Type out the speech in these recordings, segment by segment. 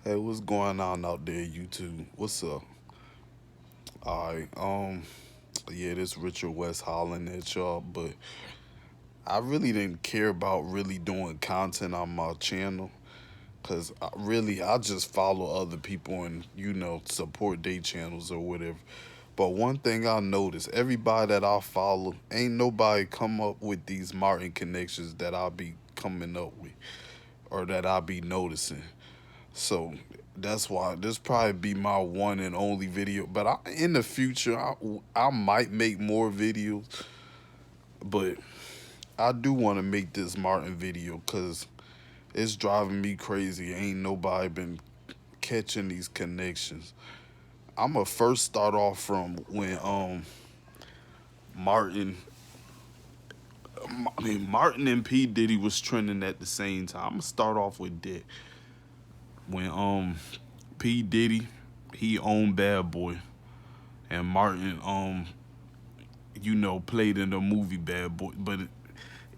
Hey, what's going on out there, YouTube? What's up? Alright, yeah, this Richard West hollering at y'all, but I really didn't care about really doing content on my channel, cause I just follow other people and support their channels or whatever. But one thing I noticed, everybody that I follow, ain't nobody come up with these Martin connections that I be coming up with or that I be noticing. So that's why this probably be my one and only video. But in the future, I might make more videos. But I do want to make this Martin video because it's driving me crazy. Ain't nobody been catching these connections. I'ma first start off from when Martin, Martin and P Diddy was trending at the same time. I'ma start off with that. When P Diddy he owned Bad Boy and Martin played in the movie Bad Boy, but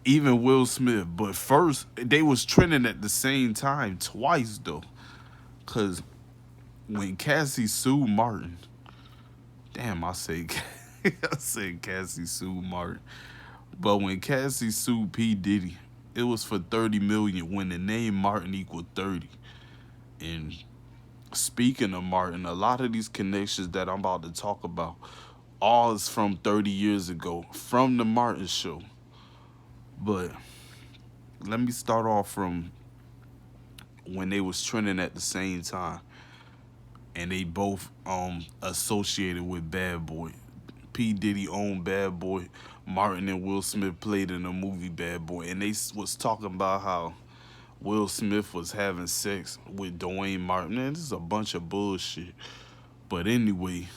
even Will Smith. But first, they was trending at the same time twice though, cause when Cassie sued Martin, damn, I said Cassie sued Martin, but when Cassie sued P Diddy, it was for 30 million when the name Martin equaled 30. And speaking of Martin, a lot of these connections that I'm about to talk about, all is from 30 years ago, from the Martin Show. But let me start off from when they was trending at the same time, and they both associated with Bad Boy. P Diddy owned Bad Boy. Martin and Will Smith played in the movie Bad Boy, and they was talking about how Will Smith was having sex with Dwayne Martin. Man, this is a bunch of bullshit. But anyway,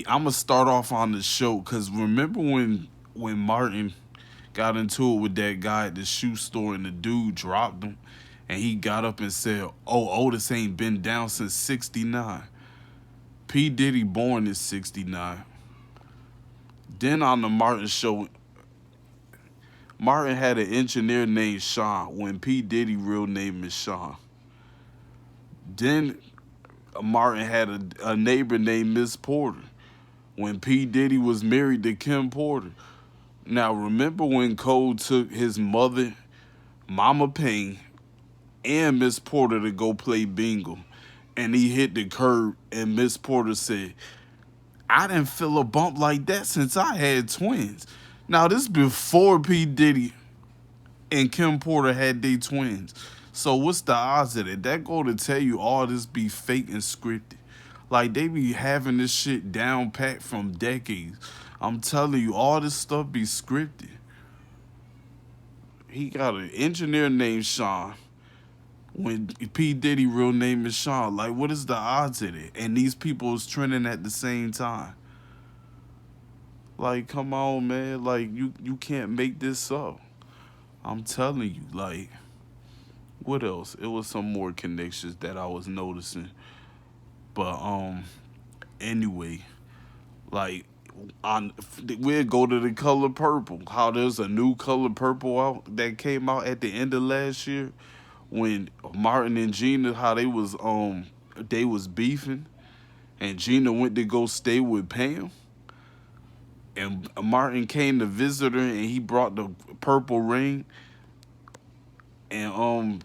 I'm gonna start off on the show because remember when Martin got into it with that guy at the shoe store and the dude dropped him, and he got up and said, "Oh, Otis ain't been down since '69." P Diddy born in '69. Then on the Martin show, Martin had an engineer named Sean when P Diddy real name is Sean. Then Martin had a neighbor named Miss Porter when P Diddy was married to Kim Porter. Now remember when Cole took his mother, Mama Payne, and Miss Porter to go play bingo, and he hit the curb, and Miss Porter said, "I didn't feel a bump like that since I had twins." Now this before P Diddy and Kim Porter had their twins. So what's the odds of it? That go to tell you all this be fake and scripted. Like they be having this shit down pat from decades. I'm telling you, all this stuff be scripted. He got an engineer named Sean. When P Diddy real name is Sean, like what is the odds of it? And these people is trending at the same time. Like, come on, man. Like you can't make this up. I'm telling you, like, what else? It was some more connections that I was noticing. But anyway, like on we'll go to the color purple. How there's a new color purple out that came out at the end of last year when Martin and Gina how they was beefing and Gina went to go stay with Pam and Martin came to visit her and he brought the purple ring and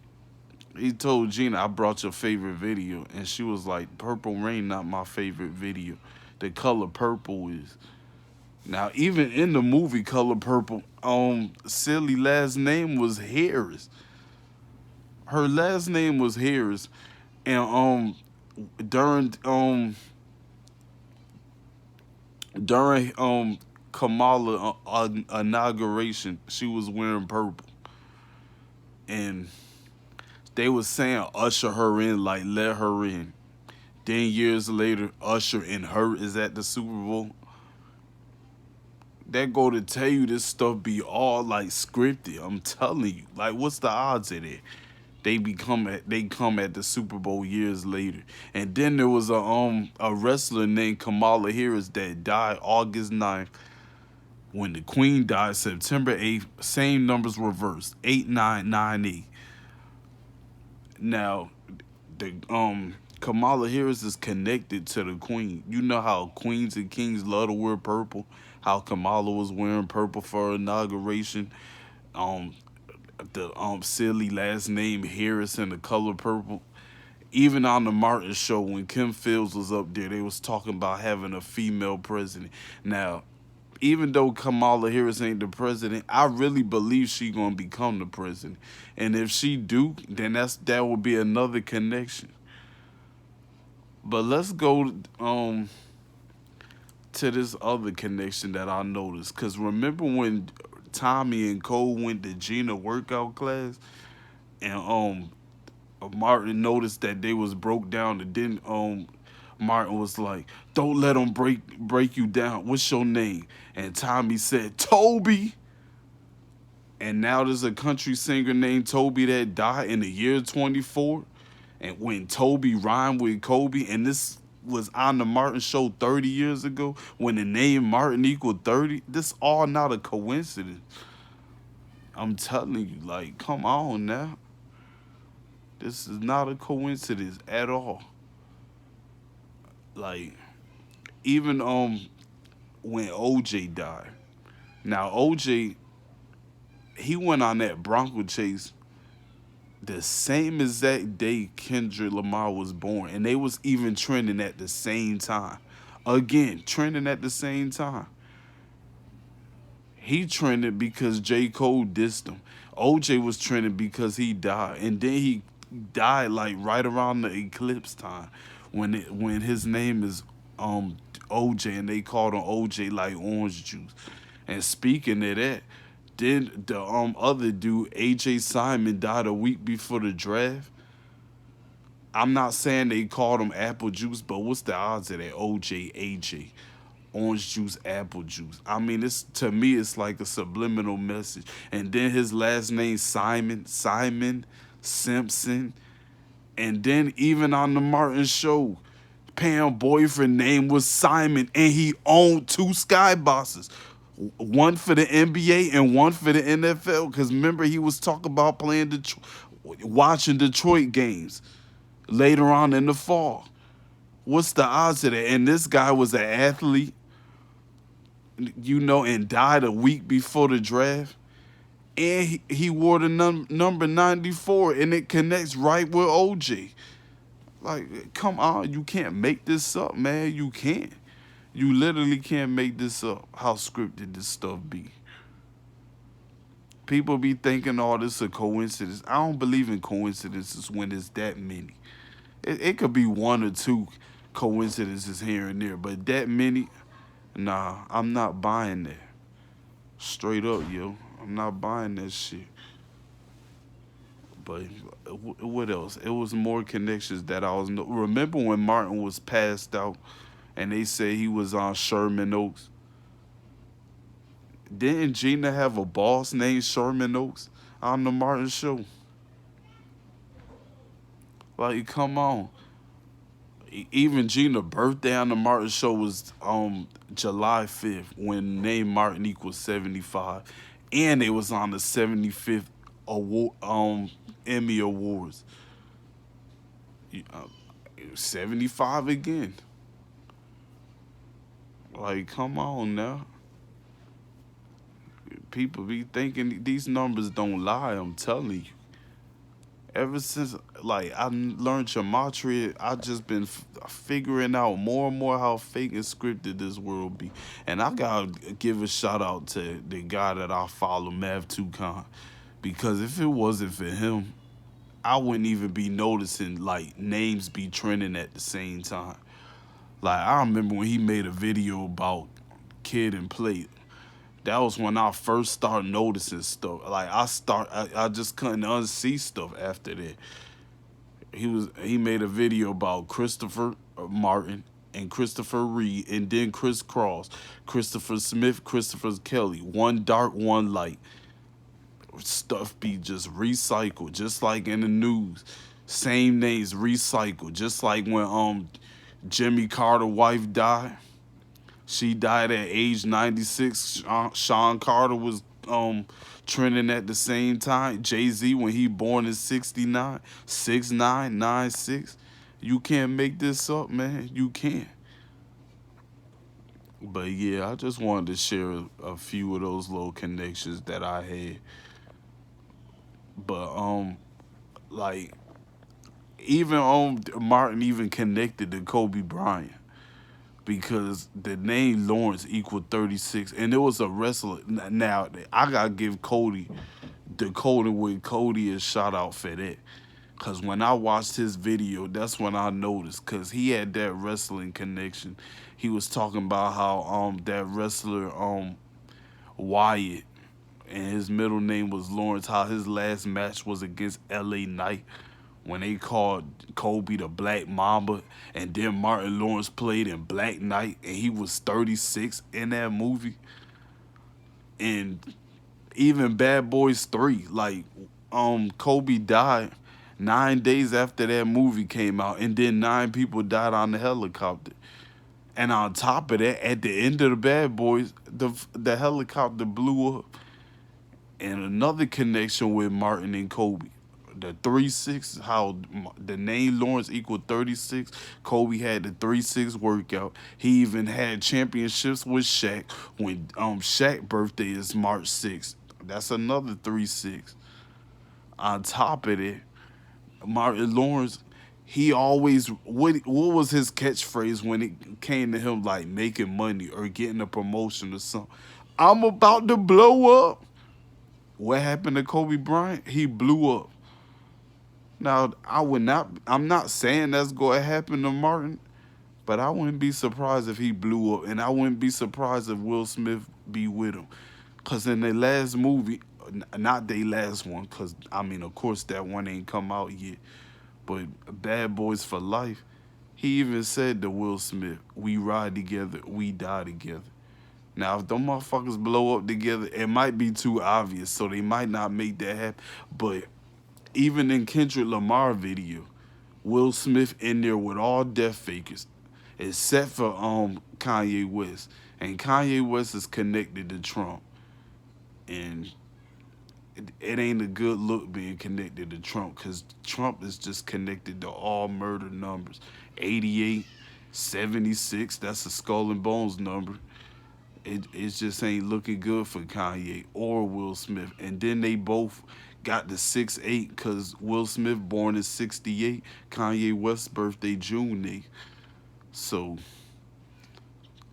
he told Gina, "I brought your favorite video," and she was like, "Purple Rain, not my favorite video. The color purple is." Now, even in the movie Color Purple, silly last name was Harris. Her last name was Harris, and during Kamala inauguration, she was wearing purple, and they was saying usher her in, like let her in. Then years later, Usher and her is at the Super Bowl. That go to tell you this stuff be all like scripted. I'm telling you. Like, what's the odds of it? They come at the Super Bowl years later. And then there was a wrestler named Kamala Harris that died August 9th. When the Queen died September 8th, same numbers reversed. 8998. Now, the Kamala Harris is connected to the Queen. You know how queens and kings love to wear purple. How Kamala was wearing purple for her inauguration. Um, the silly last name Harris and the color purple. Even on the Martin show when Kim Fields was up there, they was talking about having a female president. Now, even though Kamala Harris ain't the president, I really believe she gonna become the president. And if she do, then that would be another connection. But let's go to this other connection that I noticed. Cause remember when Tommy and Cole went to Gina workout class and Martin noticed that they was broke down and then Martin was like, "Don't let them break you down. What's your name?" And Tommy said, "Toby." And now there's a country singer named Toby that died in the year 24. And when Toby rhymed with Kobe, and this was on the Martin show 30 years ago, when the name Martin equaled 30, this all not a coincidence. I'm telling you, like, come on now. This is not a coincidence at all. Like, even when OJ died. Now OJ, he went on that Bronco chase the same exact day Kendrick Lamar was born, and they was even trending at the same time. Again, trending at the same time. He trended because J. Cole dissed him. OJ was trending because he died, and then he died like right around the eclipse time, when his name is OJ, and they called him OJ like orange juice. And speaking of that, then the other dude, AJ Simon, died a week before the draft. I'm not saying they called him apple juice, but what's the odds of that? OJ, AJ, orange juice, apple juice. I mean, it's, to me, it's like a subliminal message. And then his last name Simon Simpson. And then even on the Martin show, Pam boyfriend name was Simon, and he owned two skyboxes, one for the NBA and one for the NFL. Because remember, he was talking about watching Detroit games later on in the fall. What's the odds of that? And this guy was an athlete, and died a week before the draft. And he wore the number 94, and it connects right with OJ. Like, come on, you can't make this up, man. You can't. You literally can't make this up, how scripted this stuff be. People be thinking all this a coincidence. I don't believe in coincidences when it's that many. It could be one or two coincidences here and there, but that many, nah, I'm not buying that. Straight up, yo. I'm not buying that shit. But what else? It was more connections that I was. Remember when Martin was passed out and they said he was on Sherman Oaks? Didn't Gina have a boss named Sherman Oaks on the Martin show? Like, come on. Even Gina's birthday on the Martin show was July 5th, when name Martin equals 75. And it was on the 75th award, Emmy Awards. 75 again. Like, come on now. People be thinking these numbers don't lie, I'm telling you. Ever since, like, I learned gematria, I just been figuring out more and more how fake and scripted this world be. And I gotta give a shout out to the guy that I follow, Mav Toucan. Because if it wasn't for him, I wouldn't even be noticing, like, names be trending at the same time. Like, I remember when he made a video about Kid and Play. That was when I first started noticing stuff. Like, I just couldn't unsee stuff after that. He made a video about Christopher Martin and Christopher Reed, and then Chris Cross, Christopher Smith, Christopher Kelly. One dark, one light. Stuff be just recycled, just like in the news. Same names recycled, just like when Jimmy Carter's wife died. She died at age 96. Sean Carter was um trending at the same time. Jay-Z when he born in 69, 6'9", 9'6". You can't make this up, man. You can't. But yeah, I just wanted to share a few of those little connections that I had. But like even Martin even connected to Kobe Bryant because the name Lawrence equaled 36, and it was a wrestler. Now I gotta give Cody, decoding with Cody, a shout out for that. Cause when I watched his video, that's when I noticed. Cause he had that wrestling connection. He was talking about how that wrestler Wyatt, and his middle name was Lawrence. How his last match was against L.A. Knight when they called Kobe the Black Mamba, and then Martin Lawrence played in Black Knight, and he was 36 in that movie. And even Bad Boys 3, like Kobe died 9 days after that movie came out, and then 9 people died on the helicopter. And on top of that, at the end of the Bad Boys, the helicopter blew up. And another connection with Martin and Kobe. The 3-6, how the name Lawrence equaled 36. Kobe had the 3-6 workout. He even had championships with Shaq when Shaq birthday is March 6th. That's another 3-6. On top of it, Martin Lawrence, he always what was his catchphrase when it came to him like making money or getting a promotion or something? I'm about to blow up. What happened to Kobe Bryant? He blew up. Now, I'm not saying that's going to happen to Martin, but I wouldn't be surprised if he blew up, and I wouldn't be surprised if Will Smith be with him. Cause in their last movie, not their last one, cause I mean, of course that one ain't come out yet, but Bad Boys for Life, he even said to Will Smith, "We ride together, we die together." Now, if them motherfuckers blow up together, it might be too obvious, so they might not make that happen. But even in Kendrick Lamar video, Will Smith in there with all death fakers, except for Kanye West, and Kanye West is connected to Trump, and it ain't a good look being connected to Trump because Trump is just connected to all murder numbers, 88, 76. That's a skull and bones number. It just ain't looking good for Kanye or Will Smith. And then they both got the 6'8" because Will Smith born in 68, Kanye West's birthday June 8th. So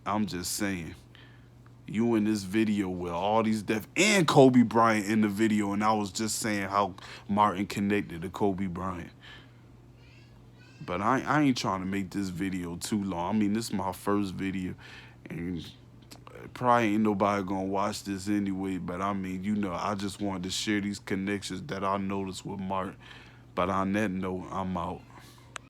I'm just saying, you in this video with all these deaths and Kobe Bryant in the video, and I was just saying how Martin connected to Kobe Bryant. But I ain't trying to make this video too long. I mean, this is my first video, and probably ain't nobody gonna watch this anyway, but I mean, I just wanted to share these connections that I noticed with Martin. But on that note, I'm out.